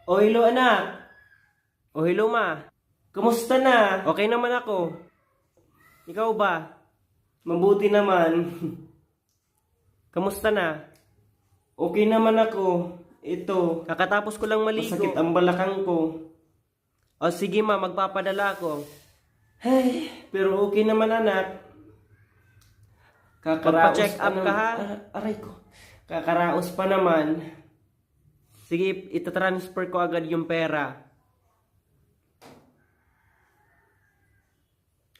O hello anak. O hello ma. Kumusta na? Okay naman ako. Ikaw ba? Mabuti naman. Kamusta na? Okay naman ako. Ito. Kakatapos ko lang maligo. Masakit ang balakang ko. O sige ma, magpapadala ako. Hey, pero okay naman anak. Magpa-check up ka ha? Aray ko. Kakaraos pa naman. Sige, itatransfer ko agad yung pera.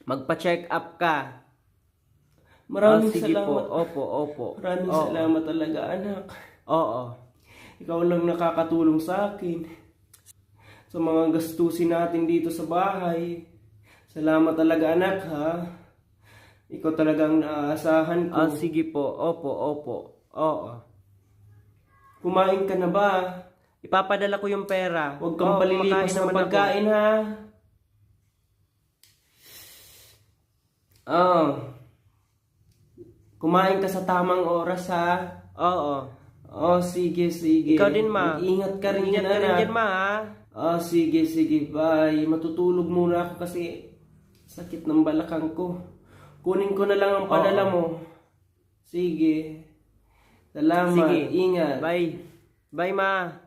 Magpa-check up ka. Maraming Sige salamat. po. Opo. Maraming Oo. salamat talaga, anak. Oo. Ikaw lang nakakatulong sa akin. Sa mga gastusin natin dito sa bahay. Salamat talaga, anak, ha? Ikaw talagang naaasahan ko. Sige po. Opo. Oo. Kumain ka na ba? Ipapadala ko yung pera. Huwag kang palilipas kumakain ng naman pagkain, ha? Kumain ka sa tamang oras, ha? Oo. Sige. Ikaw din, ma. Ingat ka rin, Ingat ka rin anak. dyan, ma, ha? Sige. Bye. Matutulog muna ako kasi sakit ng balakang ko. Kunin ko na lang ang padala mo. Sige. Salamat. Sige. Ingat. Bye. Bye, ma.